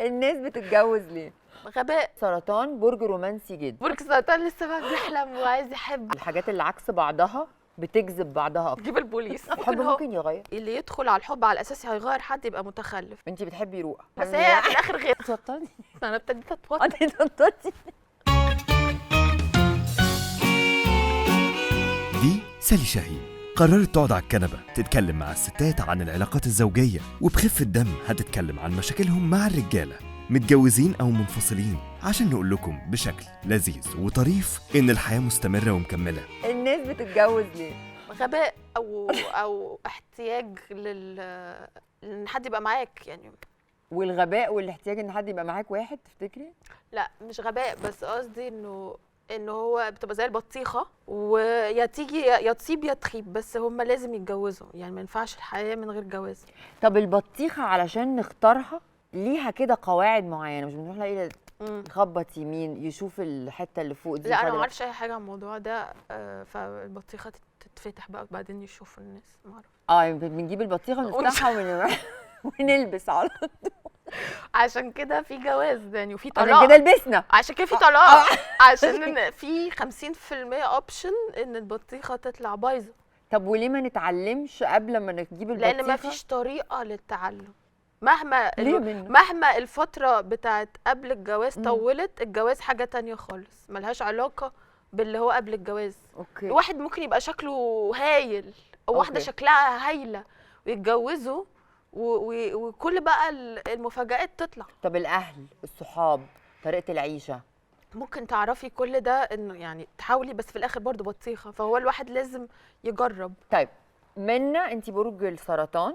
الناس بتتجوز ليه؟ غباء. سرطان برج رومانسي جدا. برج السرطان لسه بقى بيحلم وعايز يحب. الحاجات اللي عكس بعضها بتجذب بعضها اكتر. جيب البوليس. الحب ممكن يغير. اللي يدخل على الحب على اساس هيغير حد يبقى متخلف. انت بتحبي روح بس هي في الاخر غير. اتوترتي. انا ابتديت اتوتر. انت اتوترتي. دي سالي شاهين قررت تقعد على الكنبة تتكلم مع الستات عن العلاقات الزوجية، وبخفة دم هتتكلم عن مشاكلهم مع الرجالة متجوزين أو منفصلين، عشان نقول لكم بشكل لذيذ وطريف إن الحياة مستمرة ومكملة. الناس بتتجوز ليه؟ غباء او احتياج ان حد يبقى معاك يعني. والغباء والاحتياج ان حد يبقى معاك واحد تفتكري؟ لا مش غباء، بس قصدي انه هو بتبقى زي البطيخه، ويا تيجي يا تصيب يا تخيب، بس هم لازم يتجوزوا يعني، ما ينفعش الحياه من غير جواز. طب البطيخه علشان نختارها ليها كده قواعد معينه، مش بنروح نلاقي يخبط يمين يشوف الحته اللي فوق دي. لا انا ما اعرفش اي حاجه عن الموضوع ده، فالبطيخه تتفتح بقى وبعدين يشوفوا الناس، ما اعرف. بنجيب البطيخه ونفتحها ونلبس على طول. عشان كده في جواز يعني، وفي عشان طلاق. كده لبسنا. عشان كده في طلاق. عشان في 50% اوبشن ان البطيخه تطلع بايظه. طب وليه ما نتعلمش قبل ما نجيب البطيخه؟ لان ما فيش طريقه للتعلم. مهما الفتره بتاعت قبل الجواز طولت، الجواز حاجه تانية خالص ملهاش علاقه باللي هو قبل الجواز. اوكي. واحد ممكن يبقى شكله هايل او واحده شكلها هايله ويتجوزوا وكل بقى المفاجآت تطلع. طب الاهل، الصحاب، طريقه العيشه، ممكن تعرفي كل ده انه يعني تحاولي، بس في الاخر برضو بطيخه، فهو الواحد لازم يجرب. طيب منا انت برج السرطان،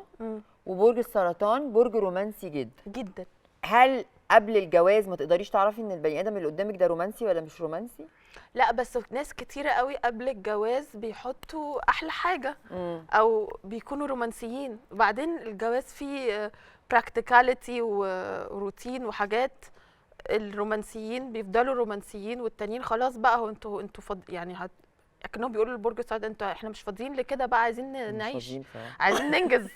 وبرج السرطان برج رومانسي جدا جدا. هل قبل الجواز ما تقدريش تعرفي ان البني ادم اللي قدامك ده رومانسي ولا مش رومانسي؟ لا بس ناس كتيره قوي قبل الجواز بيحطوا احلى حاجه او بيكونوا رومانسيين، وبعدين الجواز فيه براكتيكاليتي وروتين وحاجات. الرومانسيين بيفضلوا رومانسيين، والتانيين خلاص بقى هو انتوا يعني كانهم بيقولوا لبرج السرطان احنا مش فاضيين لكده بقى، عايزين نعيش، عايزين ننجز.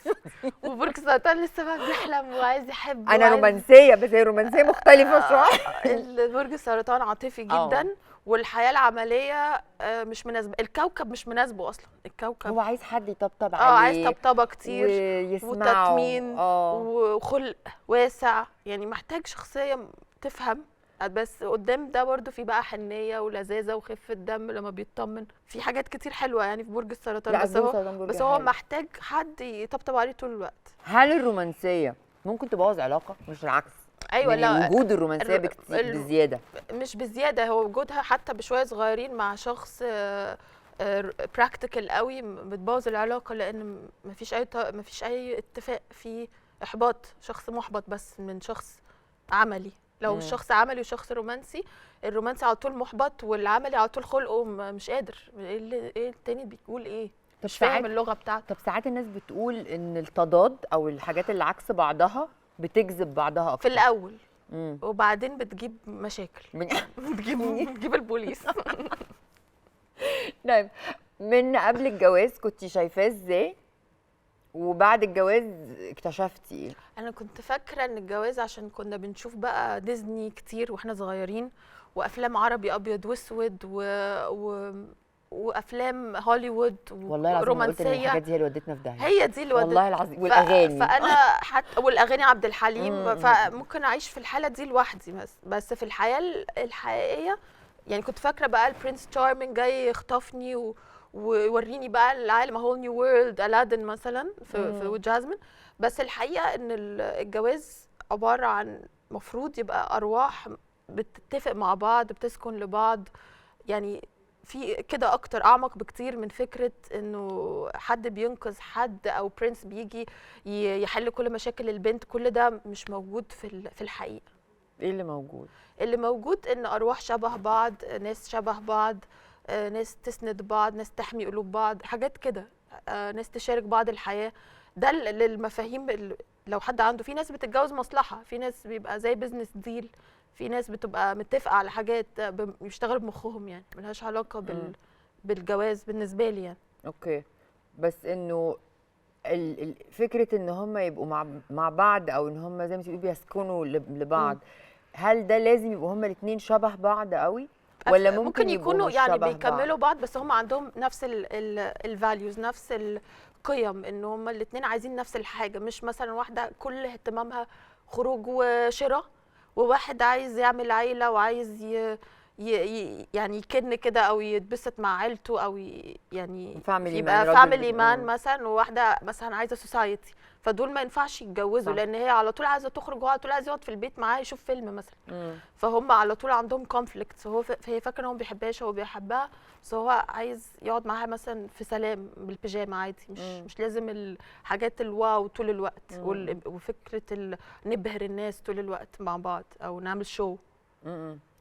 وبرج السرطان لسه بقى بيحلم وعايز يحب. انا رومانسيه، بس هي رومانسيه مختلفه شويه. برج السرطان عاطفي جدا. والحياه العمليه مش مناسبه، الكوكب مش مناسبه اصلا. الكوكب هو عايز حد يطبطب عليه، عايز طبطبه كتير ويسمعه وتطمين وخلق واسع، يعني محتاج شخصيه تفهم. بس قدام ده برضو في بقى حنيه ولذاذه وخفه دم لما بيطمن، في حاجات كتير حلوه يعني في برج السرطان. بس هو محتاج حد يطبطب عليه طول الوقت. هل الرومانسيه ممكن تبوظ علاقه؟ مش العكس. ايوه. لا وجود الرومانسيه بزياده، مش بزياده، هو وجودها حتى بشويه صغيرين مع شخص براكتيكال قوي بتبوظ العلاقه، لان مفيش اي اتفاق، في احباط، شخص محبط بس من شخص عملي. لو الشخص عملي وشخص رومانسي، الرومانسي على طول محبط والعملي على طول خلقه مش قادر. ايه التاني بيقول ايه؟ مش فاهم اللغه بتاعته. طب ساعات الناس بتقول ان التضاد او الحاجات اللي عكس بعضها بتجذب بعضها اكتر في الاول، وبعدين بتجيب مشاكل. بتجيب البوليس. طيب من قبل الجواز كنت شايفاه ازاي؟ وبعد الجواز اكتشفتي ايه؟ انا كنت فاكره ان الجواز عشان كنا بنشوف بقى ديزني كتير واحنا صغيرين، وافلام عربي ابيض واسود وافلام هوليوود والله ورومانسيه. والله العظيم الحاجات دي هي اللي ودتنا في داهيه. هي دي اللي والله العظيم. والاغاني فانا حتى والاغاني عبد الحليم. فممكن اعيش في الحاله دي لوحدي، بس في الحياه الحقيقيه يعني كنت فاكره بقى البرنس تشارمينج جاي يخطفني ويوريني بقى العالم، هول نيو وورلد، الادن مثلا في جازمين. بس الحقيقه ان الجواز عباره عن مفروض يبقى ارواح بتتفق مع بعض، بتسكن لبعض، يعني في كده اكتر، اعمق بكتير من فكره انه حد بينقذ حد او برنس بيجي يحل كل مشاكل البنت. كل ده مش موجود في الحقيقه. ايه اللي موجود؟ اللي موجود ان ارواح شبه بعض، ناس شبه بعض، ناس تسند بعض، ناس تحمي قلوب بعض، حاجات كده، ناس تشارك بعض الحياه. ده للمفاهيم. لو حد عنده، في ناس بتتجوز مصلحه، في ناس بيبقى زي بيزنس ديل، في ناس بتبقى متفقه على حاجات بيشتغلوا بمخهم، يعني ملهاش علاقه بالجواز بالنسبه لي يعني. اوكي. بس انه فكره ان هم يبقوا مع بعض، او ان هم زي ما بيقولوا بيسكنوا لبعض، هل ده لازم يبقوا هم الاثنين شبه بعض قوي، ولا ممكن يكونوا مش يعني شبه بيكملوا بعض؟ بس هم عندهم نفس الفاليوز، نفس القيم، ان هم الاثنين عايزين نفس الحاجه، مش مثلا واحده كل اهتمامها خروج وشراء، وواحد عايز يعمل عيله وعايز يعني يكن كده او يتبسط مع عيلته، او يعني يبقى فاميلي مان مثلا، وواحده مثلا عايزه سوسايتي، فدول ما ينفعش يتجوزوا، لان هي على طول عايزه تخرج وهو على طول عايز يقعد في البيت معاه يشوف فيلم مثلا. فهم على طول عندهم كونفليكتس، هي فاكره ان هو ما بيحبهاش، هو بيحبها، بس هو عايز يقعد معاها مثلا في سلام بالبيجامه عادي، مش لازم الحاجات الواو طول الوقت، وفكره نبهر الناس طول الوقت مع بعض او نعمل شو.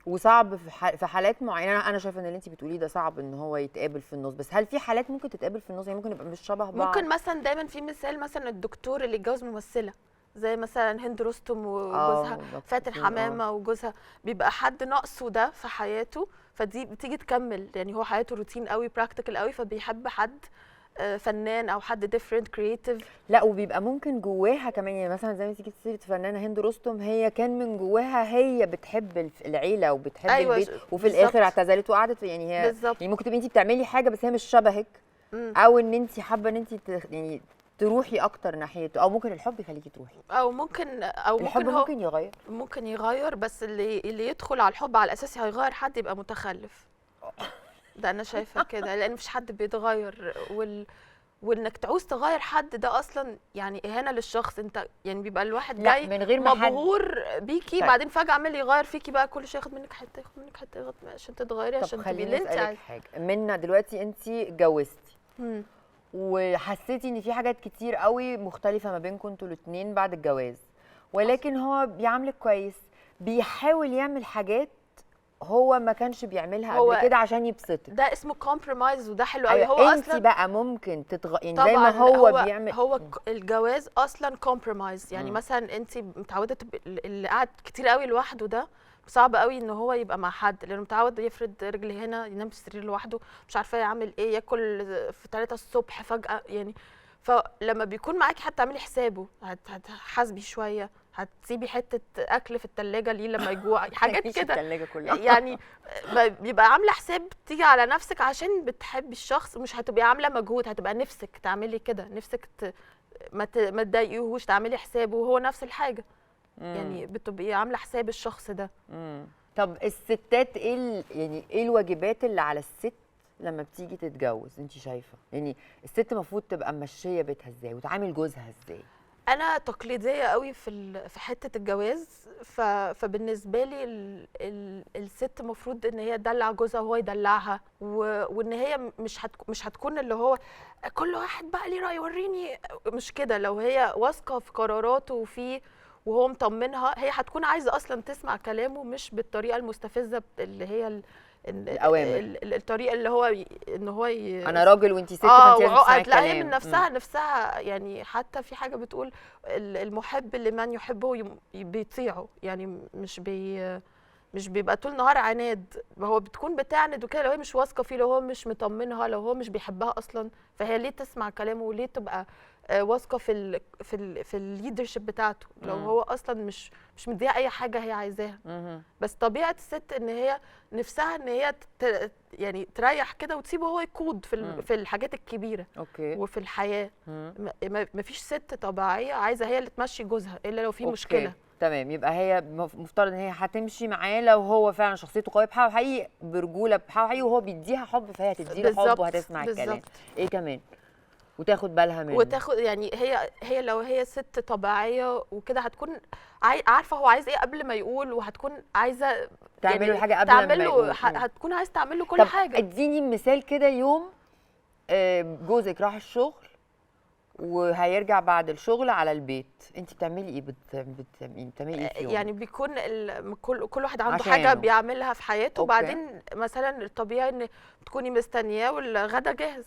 وصعب في حالات معينه. انا شايفه ان اللي انت بتقوليه ده صعب ان هو يتقابل في النص، بس هل في حالات ممكن تتقابل في النص؟ يعني ممكن يبقى مش شبه بعض. ممكن مثلا دايما في مثال، مثلا الدكتور اللي اتجوز ممثله زي مثلا هند رستم وجوزها فاتن حمامه، وجوزها بيبقى حد ناقصه ده في حياته، فدي بتيجي تكمل، يعني هو حياته روتين قوي، براكتيكال قوي، فبيحب حد فنان او حد ديفرنت كرييتيف. لا، وبيبقى ممكن جواها كمان، يعني مثلا زي ما تيجي سيره فنانه هند رستم، هي كان من جواها هي بتحب العيله وبتحب البيت، وفي الاخر اعتزلت وقعدت، يعني هي يعني ممكن تبقي انت بتعملي حاجه بس هي مش شبهك، او ان انت حابه ان انت يعني تروحي اكتر ناحيته، او ممكن الحب يخليكي تروحي، او ممكن الحب ممكن يغير، بس اللي يدخل على الحب على اساس هيغير حد يبقى متخلف. ده انا شايفه كده، لان مفيش حد بيتغير، وانك تعوز تغير حد ده اصلا يعني اهانه للشخص. انت يعني بيبقى الواحد جاي من غير ما مبهور بيكي، طيب. بعدين فجاه عمال يغير فيكي بقى، كل شويه ياخد منك حته ياخد منك حته عشان تتغيري، عشان تبقي اللي انت عايزه. حاجه منا دلوقتي، انت اتجوزتي وحسيتي ان في حاجات كتير قوي مختلفه ما بينكم انتوا الاثنين بعد الجواز، ولكن هو بيعاملك كويس، بيحاول يعمل حاجات هو ما كانش بيعملها قبل كده عشان يبسطك، ده اسمه كومبرومايز، وده حلو قوي. أيوة. هو انت اصلا بقى ممكن يعني زي ما هو بيعمل. هو الجواز اصلا كومبرومايز، يعني مثلا انت متعوده اللي قاعد كتير قوي لوحده ده صعب قوي ان هو يبقى مع حد، لانه متعود يفرد رجل هنا، ينام في السرير لوحده، مش عارفه يعمل ايه، ياكل في 3 الصبح فجاه يعني. فلما بيكون معاكي حد تعملي حسابه، هتحاسبي شويه، هتسيبي حته اكل في الثلاجه ليه لما يجوع، حاجات كده يعني بيبقى عامله حساب تيجي على نفسك عشان بتحبي الشخص، مش هتبقي عامله مجهود، هتبقى نفسك تعملي كده، نفسك ما تضايقيهوش، تعملي حسابه، وهو نفس الحاجه. يعني بتبقي عامله حساب الشخص ده. طب الستات يعني ايه الواجبات اللي على الست لما بتيجي تتجوز؟ انت شايفه يعني الست المفروض تبقى ماشيه بيتها ازاي وتعامل جوزها ازاي؟ انا تقليديه قوي في حته الجواز، فبالنسبه لي الست المفروض ان هي تدلع جوزها وهو يدلعها، وان هي مش هتكون اللي هو كل واحد بقى ليه راي وريني، مش كده. لو هي واثقه في قراراته وهو مطمنها، هي هتكون عايزه اصلا تسمع كلامه، مش بالطريقه المستفزه اللي هي الأوامر، الطريقه اللي هو ان هو انا راجل وانت ست فانت لازم تسمعي الكلام. هي من نفسها يعني حتى في حاجه بتقول المحب لمن يحبه بيطيعه، يعني مش بيبقى طول نهار عناد، هو بتكون بتعند وكده لو هي مش واثقه فيه، لو هو مش مطمنها، لو هو مش بيحبها اصلا، فهي ليه تسمع كلامه، وليه تبقى واثقه في الليدرشيب بتاعته لو هو اصلا مش مديها اي حاجه هي عايزاها. بس طبيعه الست ان هي نفسها ان هي يعني تريح كده وتسيبه هو يقود في الحاجات الكبيره وفي الحياه. مفيش ست طبيعيه عايزه هي اللي تمشي جوزها الا لو في مشكله. تمام، يبقى هي مفترض ان هي هتمشي معاه لو هو فعلا شخصيته قويه بحق حقيقي، برجوله بحق حقيقي، وهو بيديها حب فهي هتديله حب وهتسمع الكلام. ايه كمان؟ وتاخد بالها منه، يعني هي لو هي ست طبيعيه وكده هتكون عارفه هو عايز ايه قبل ما يقول، وهتكون عايزه تعمل له حاجه قبل ما يقول، هتكون عايزه تعمل له كل حاجه. اديني مثال كده، يوم جوزك راح الشغل وهيرجع بعد الشغل على البيت، انت بتعملي ايه؟ بتعملي ايه في يوم؟ يعني بيكون كل واحد عنده حاجه بيعملها في حياته. وبعدين مثلا الطبيعي ان تكوني مستنياه والغدا جاهز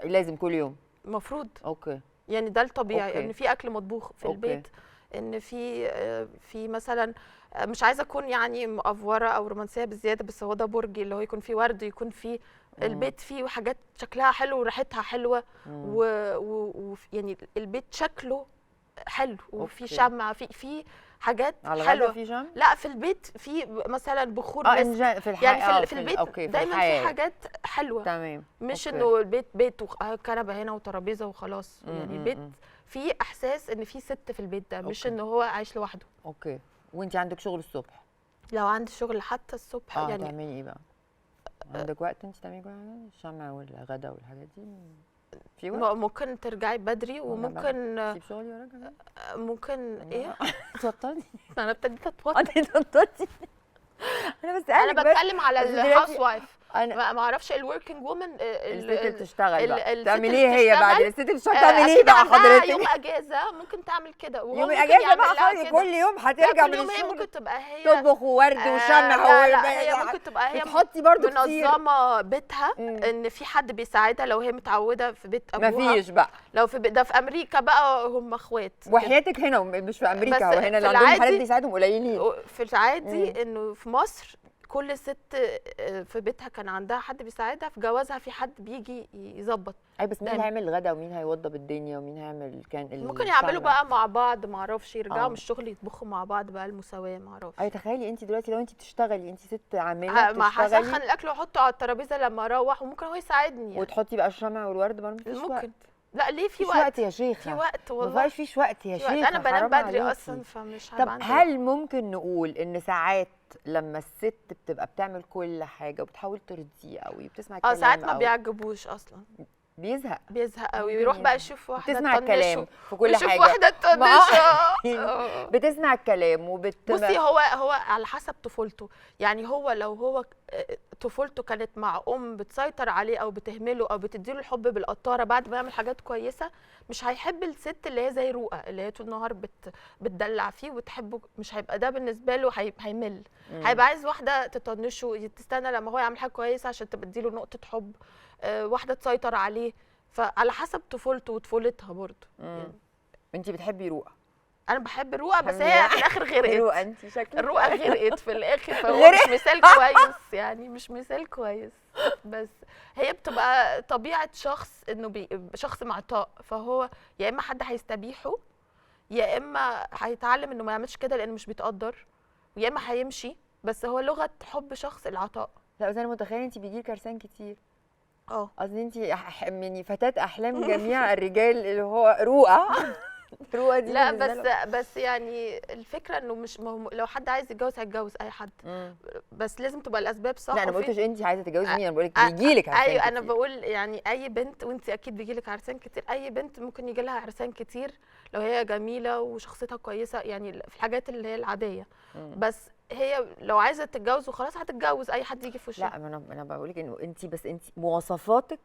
لازم كل يوم المفروض. اوكي، يعني ده الطبيعي ان في اكل مطبوخ في البيت، ان في مثلا مش عايزه اكون يعني مأفوره او رومانسيه بزياده، بس هو ده برجي، اللي هو يكون فيه ورد، يكون فيه البيت فيه حاجات شكلها حلو وريحتها حلوه، ويعني البيت شكله حلو وفي شمع، في حاجات حلوه. في شمع؟ لا في البيت في مثلا بخور مسك، في يعني في البيت دايما في حاجات حلوه. تمام. مش انه البيت بيت وكنبه هنا وترابيزه وخلاص. يعني البيت في احساس ان في ست في البيت ده، مش انه هو عايش لوحده. اوكي. وانت عندك شغل الصبح؟ لو عندي شغل حتى الصبح يعني تعملي ايه بقى؟ عندك وقت انت تعملي الشمع والغدا والحاجات دي؟ في وقت؟ ممكن ترجعي بدري، وممكن تسيب شغلي وراجع. ممكن ايه؟ توترني. انا ابتديت اتوتر. توترتي. انا بتكلم على الهاوس وايف. ما اعرفش الوركينج وومن الست اللي بتشتغل بقى تعمل ايه هي بعد الست بتشتغل تعمل ايه بقى حضرتك؟ يوم اجازه ممكن تعمل كده، يوم اجازه بقى كل يوم هترجع من الشغل. هي ممكن تبقى هي تطبخ وورد وشمع. لا هي ممكن تبقى هي بتحطي برضو منظمه بيتها، ان في حد بيساعدها لو هي متعوده في بيت ابوها. مفيش بقى لو في ده في امريكا بقى هم اخوات. وحياتك هنا مش في امريكا، وهنا اللي عندهم حد بيساعدهم قليلين. في العادي انه في مصر كل ست في بيتها كان عندها حد بيساعدها، في جوازها في حد بيجي يظبط. بس مين هيعمل الغدا ومين هيوضب الدنيا ومين هيعمل ممكن يعملوا بقى مع بعض، ما اعرفش، يرجعوا من الشغل يطبخوا مع بعض بقى، المساواه ما اعرفش. تخيلي انت دلوقتي لو انت بتشتغلي، انت ست عامله ما هسخن الاكل واحطه على الترابيزه لما اروح، وممكن هو يساعدني يعني. وتحطي بقى الشمع والورد برضه؟ مفيش ممكن وقت. لا ليه في وقت يا شيخه؟ في وقت والله، ما فيش وقت يا شيخه. انا بنام بدري اصلا فمش هيبقى عندي. طب هل ممكن نقول ان ساعات لما الست بتبقى بتعمل كل حاجه وبتحاول ترضيه قوي وبتسمع الكلام ساعات ما بيعجبوش اصلا، بيزهق قوي، ويروح بقى يشوف واحده بتسمع الكلام في كل حاجه، يشوف واحده تطنشه. بتسمع الكلام بصي هو على حسب طفولته. يعني هو لو هو طفولته كانت مع بتسيطر عليه او بتهمله او بتديله الحب بالقطاره بعد ما يعمل حاجات كويسه، مش هيحب الست اللي هي زي رؤى اللي هي طول النهار بتدلع فيه وتحبه. مش هيبقى ده بالنسبه له، هيمل. هيبقى عايز واحده تطنشه، تستنى لما هو يعمل حاجه كويسه عشان تديله نقطه حب، واحده تسيطر عليه. فعلى حسب طفولته وطفولتها برضه. انت بتحبي رؤى؟ انا بحب رؤى، بس هي في الاخر غرقت. رؤى انت شكلك رؤى غرقت في الاخر، فهو مش مثال كويس يعني، مش مثال كويس. بس هي بتبقى طبيعه شخص انه شخص معطاء، فهو يا اما حد هيستبيحه، يا اما هيتعلم انه ما يعملش كده لانه مش بيتقدر، يا اما هيمشي. بس هو لغه حب شخص العطاء. لا بس انا متخيله انت بيجيلك عرسان كتير. قصدي انت يعني فتاه احلام جميع الرجال اللي هو رؤى. رؤى دي لا بس يعني الفكره انه مش لو حد عايز يتجوز هيتجوز اي حد. بس لازم تبقى الاسباب صح. لا انا ما قلتش انت عايزه تتجوزي مين، انا بقول لك بيجيلك عرسان ايوه كتير. انا بقول يعني اي بنت، وانت اكيد بيجيلك عرسان كتير، اي بنت ممكن يجي لها عرسان كتير لو هي جميله وشخصيتها كويسه، يعني في الحاجات اللي هي العاديه. بس هي لو عايزه تتجوز وخلاص هتتجوز اي حد يجي في وشها. لا انا بقول لك انه انت مواصفاتك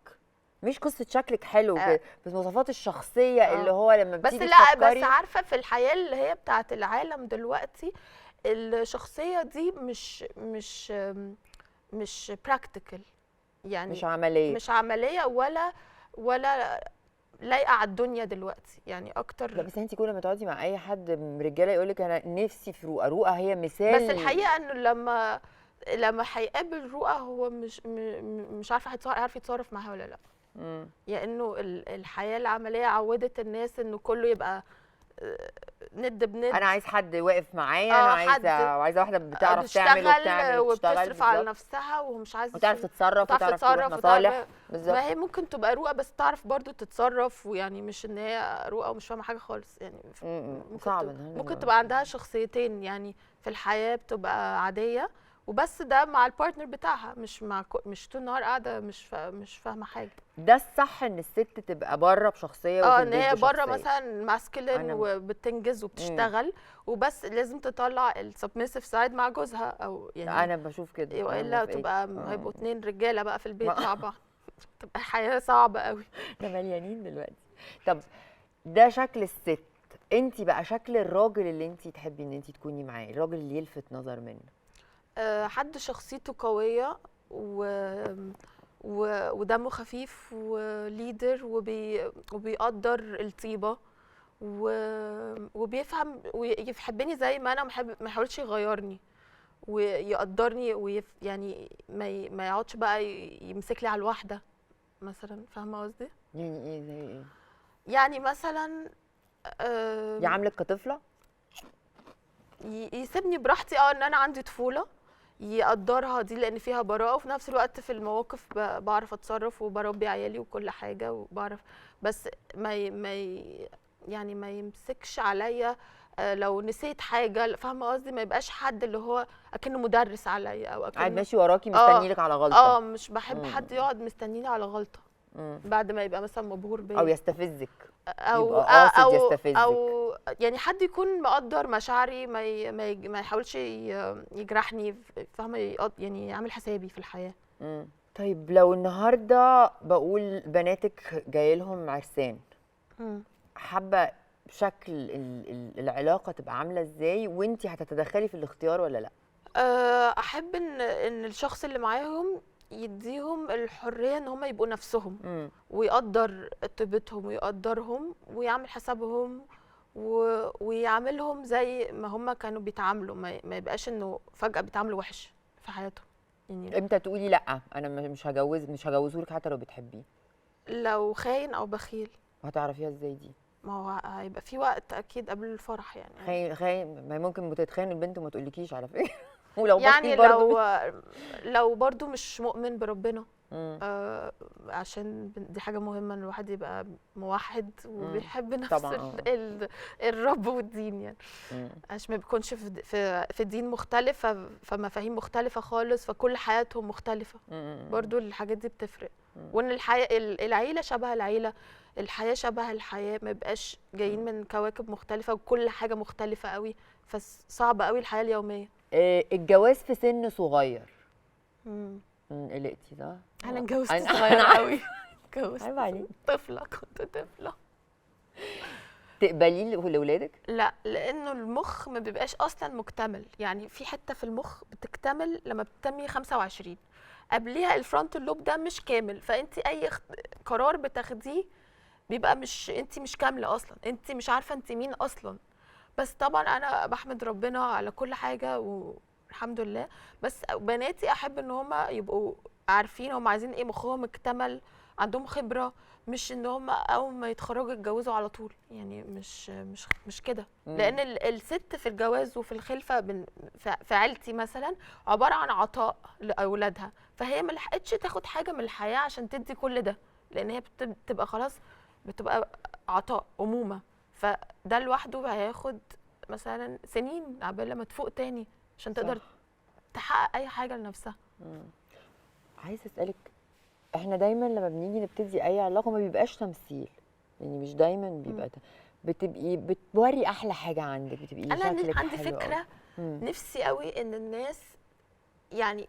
مش قصه شكلك حلو كده، بس مواصفات الشخصيه اللي هو لما بتيجي تفكري. بس عارفه في الحياه اللي هي بتاعه العالم دلوقتي، الشخصيه دي مش براكتيكال، يعني مش عمليه ولا لايقه على الدنيا دلوقتي يعني اكتر. لا بس انت كل ما تقعدي مع اي حد من رجاله يقول لك انا نفسي في رؤى هي مثال. بس الحقيقه انه لما هيقابل رؤى هو مش عارف يتصرف معاها ولا لا. يعني انه الحياه العمليه عودت الناس انه كله يبقى ند بند. انا عايز حد واقف معايا، انا عايزه واحده بتعرف تعمل وبتعمل وبتصرف على نفسها ومش عايزه وتعرف تتصرف وتعرف تروح مصالح. ما هي ممكن تبقى رؤى بس تعرف برضو تتصرف، ويعني مش ان هي رؤى ومش فاهمه حاجه خالص يعني. ممكن تبقى عندها شخصيتين يعني في الحياه، بتبقى عاديه وبس، ده مع البارتنر بتاعها، مش طول النهار قاعده مش فاهمه حاجه. ده الصح ان الست تبقى بره بشخصيه ان هي بره مثلا ماسكلين وبتنجز وبتشتغل وبس، لازم تطلع السبميسيف سايد مع جوزها او يعني. انا بشوف كده، والا تبقى هيبقوا 2 رجاله بقى في البيت مع بعض، تبقى حياه صعبه قوي. احنا مليانين دلوقتي. طب ده شكل الست، انت بقى شكل الراجل اللي انت تحبي ان انت تكوني معاه، الراجل اللي يلفت نظر منه؟ حد شخصيته قويه ودمه خفيف وليدر وبيقدر الطيبه وبيفهم ويحبني زي ما انا، ما يحاولش يغيرني ويقدرني يعني ما يقعدش بقى يمسك لي على الواحده مثلا. فاهمه قصدي؟ يعني ايه زي ايه؟ يعني مثلا يعاملك كطفله، يسيبني براحتي، ان انا عندي طفوله، يقدرها دي لان فيها براءه، وفي نفس الوقت في المواقف بعرف اتصرف وبربي عيالي وكل حاجه وبعرف، بس يعني ما يمسكش عليا لو نسيت حاجه. فاهمه قصدي؟ ما يبقاش حد اللي هو اكنه مدرس عليا او اكنه قاعد ماشي وراكي مستنيلك على غلطه. مش بحب حد يقعد مستنيني على غلطه بعد ما يبقى مثلا مبهور بيا او يستفزك او يستفزك. او يعني حد يكون مقدر مشاعري، ما يحاولش يجرحني. فاهمه؟ يعني يعمل حسابي في الحياه. طيب لو النهارده بقول بناتك جاي لهم عرسان، حابه شكل العلاقه تبقى عامله ازاي، وانتي هتتدخلي في الاختيار ولا لا؟ احب ان الشخص اللي معاهم يديهم الحريه ان هم يبقوا نفسهم، ويقدر طيبتهم ويقدرهم ويعمل حسابهم ويعاملهم زي ما هم كانوا بيتعاملوا، ما يبقاش انه فجاه بيتعاملوا وحش في حياتهم. يعني امتى تقولي لا انا مش هجوزه لك حتى لو بتحبيه؟ لو خاين او بخيل. هتعرفيها ازاي دي؟ ما هو هيبقى في وقت اكيد قبل الفرح يعني. خاين ما ممكن تتخانق البنت وما تقولكيش على فكره. ولو يعني لو برضو مش مؤمن بربنا، عشان دي حاجه مهمه ان الواحد يبقى موحد وبيحب نفس الرب والدين يعني. عشان ما بيكونش في دين مختلف، فمفاهيم مختلفه خالص، فكل حياتهم مختلفه. برضو الحاجات دي بتفرق. وان العيله شبه العيله، الحياه شبه الحياه، ما يبقاش جايين من كواكب مختلفه وكل حاجه مختلفه قوي، فصعب قوي الحياه اليوميه. الجواز في سن صغير. قلقتي ده؟ انا اتجوزت صغيره قوي. اتجوزت طفله، كنت طفله. تقبليه لاولادك؟ لا، لانه المخ ما بيبقاش اصلا مكتمل. يعني في حته في المخ بتكتمل لما بتتمي 25، قبليها الفرونتال لوب ده مش كامل، فانت اي قرار بتاخديه بيبقى انت مش كامله اصلا، انت مش عارفه انت مين اصلا. بس طبعا انا بحمد ربنا على كل حاجه والحمد لله. بس بناتي احب ان هم يبقوا عارفين هم عايزين ايه، مخهم اكتمل، عندهم خبره، مش ان هم اول ما يتخرجوا يتجوزوا على طول. يعني مش كده. لان الست في الجواز وفي الخلفه في عيلتي مثلا عباره عن عطاء لاولادها، فهي ما لحقتش تاخد حاجه من الحياه عشان تدي كل ده، لان هي بتبقى خلاص بتبقى عطاء امومه. فده لوحده هياخد مثلا سنين عبال لما تفوق تاني عشان تقدر تحقق اي حاجه لنفسها. عايزه اسالك، احنا دايما لما بنيجي نبتدي اي علاقه ما بيبقاش تمثيل، يعني مش دايما بيبقى بتبقي بتوري احلى حاجه عندك، بتبقي انا شكلك عندي فكره نفسي قوي ان الناس يعني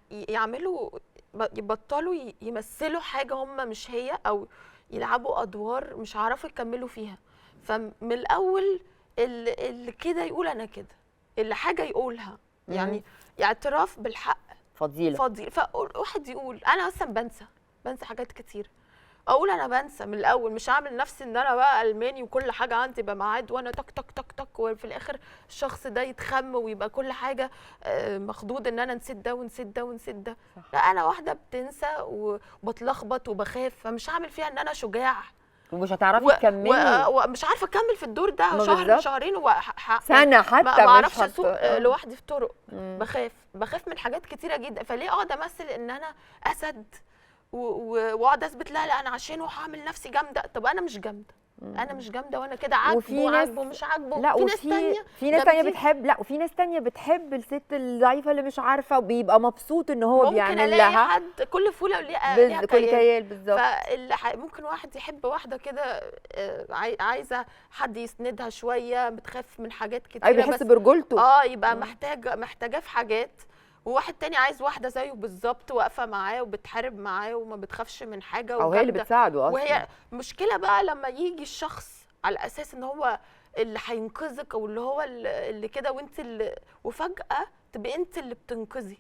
يبطلوا يمثلوا حاجه هم مش هي، او يلعبوا ادوار مش عارفوا يكملوا فيها. فمن الاول اللي كده يقول انا كده، اللي حاجه يقولها، يعني اعتراف بالحق فضيله. فواحد يقول انا اصلا بنسى حاجات كتير، اقول انا بنسى من الاول، مش هعمل نفسي ان انا بقى الماني وكل حاجه عندي بميعاد وانا تك تك تك تك، وفي الاخر الشخص ده يتخم ويبقى كل حاجه مخضوض ان انا نسيت ده ونسيت ده ونسيت ده. لا، انا واحده بتنسى وبتلخبط وبخاف، فمش هعمل فيها ان انا شجاع ومش هتعرفي تكملي ومش عارفه اكمل في الدور ده شهر شهرين سنه حتى ما اعرفش اسوق لوحدي في طرق. بخاف من حاجات كتيره جدا. فليه اقعد امثل ان انا اسد واقعد اثبت لا انا عشان هعمل نفسي جامده؟ طب انا مش جامده، انا مش جامده وانا كده عاجبه وعاجبه مش عاجبه. لا، في ناس تانية بتحب، لا وفي ناس تانية بتحب الست الضعيفه اللي مش عارفه وبيبقى مبسوط ان هو بيعمل لها. ممكن الاقي حد كل فوله ليها كل كيال بالظبط. ممكن واحد يحب واحده كده عايزه حد يسندها شويه، بتخاف من حاجات كتيره، بيحس برجولته، يبقى محتاجه في حاجات. وواحد تاني عايز واحده زيه بالظبط، واقفه معاه وبتحارب معاه وما بتخافش من حاجه، او هي اللي بتساعده اصلا. وهي مشكله بقى لما يجي الشخص على اساس ان هو اللي هينقذك، او اللي هو اللي كده، وانت وفجاه تبقي انت اللي بتنقذي،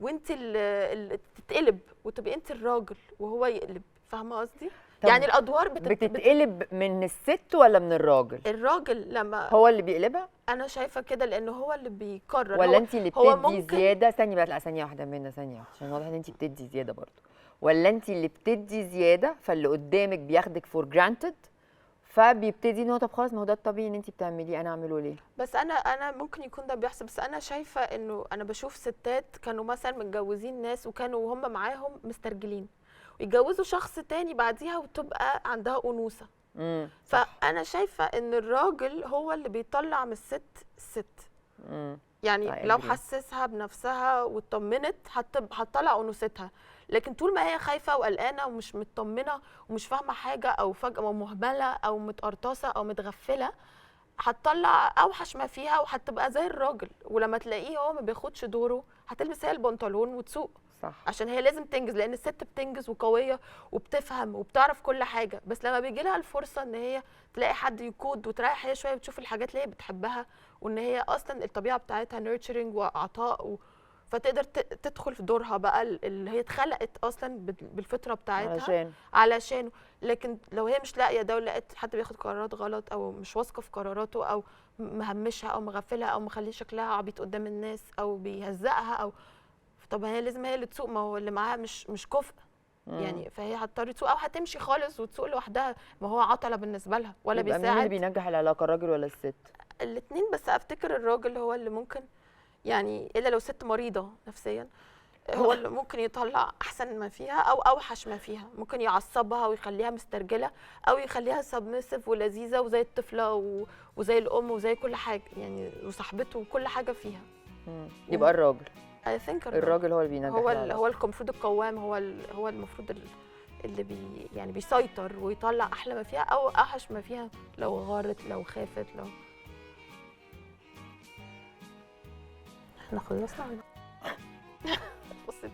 وانت اللي تتقلب، وتبقي انت الراجل وهو يقلب. فاهمه قصدي؟ يعني الادوار بتتقلب من الست ولا من الراجل؟ الراجل لما هو اللي بيقلبها. انا شايفه كده لانه هو اللي بيقرر. ولا انت اللي بتدي زياده؟ ثانيه بقى، لا ثانيه واحده منى، ثانيه واحده، عشان واضح ان انت بتدي زياده برضه. ولا انت اللي بتدي زياده فاللي قدامك بياخدك فور جرانتد فبيبتدي ان هو طب خلاص ما هو ده الطبيعي ان انت بتعمليه، انا اعمله ليه؟ بس انا ممكن يكون ده بيحصل، بس انا شايفه انه انا بشوف ستات كانوا مثلا متجوزين ناس وكانوا هم معاهم مسترجلين ويتجوزوا شخص تاني بعديها وتبقى عندها انوثه. فانا شايفه ان الراجل هو اللي بيطلع من الست. يعني لو حسسها بنفسها واطمنت هتطلع انوثتها، لكن طول ما هي خايفه وقلقانه ومش مطمنه ومش فاهمه حاجه او فجاه مهمله او متقرطصه او متغفله هتطلع اوحش ما فيها وهتبقى زي الراجل. ولما تلاقيه هو ما بياخدش دوره هتلبس هي البنطلون وتسوق. صح. عشان هي لازم تنجز، لان الست بتنجز وقويه وبتفهم وبتعرف كل حاجه، بس لما بيجي لها الفرصه ان هي تلاقي حد يقود وتريح هي شويه بتشوف الحاجات اللي هي بتحبها وان هي اصلا الطبيعه بتاعتها نيرتشرنج وعطاء فتقدر تدخل في دورها بقى اللي هي اتخلقت اصلا بالفطره بتاعتها علشانه. لكن لو هي مش لاقيه ده ولقيت حد بياخد قرارات غلط او مش واثقه في قراراته او مهمشها او مغفلها او مخليه شكلها عبيط قدام الناس او بيهزقها او طب هي لازم هي اللي تسوق، ما هو اللي معاها مش كفء يعني، فهي هتضطر تسوق او هتمشي خالص وتسوق لوحدها، ما هو عطله بالنسبه لها ولا بيساعد. مين اللي بينجح العلاقه، الراجل ولا الست؟ الاثنين، بس افتكر الراجل هو اللي ممكن يعني الا لو ست مريضه نفسيا هو اللي ممكن يطلع احسن ما فيها او اوحش ما فيها، ممكن يعصبها ويخليها مسترجله او يخليها سبمسيف ولذيذه وزي الطفله وزي الام وزي كل حاجه يعني وصاحبته وكل حاجه فيها. يبقى الراجل الراجل هو اللي بينجح، هو المفروض القوام، هو المفروض اللي يعني بيسيطر ويطلع احلى ما فيها او اوحش ما فيها لو غارت لو خافت لو. احنا خلصنا. بصي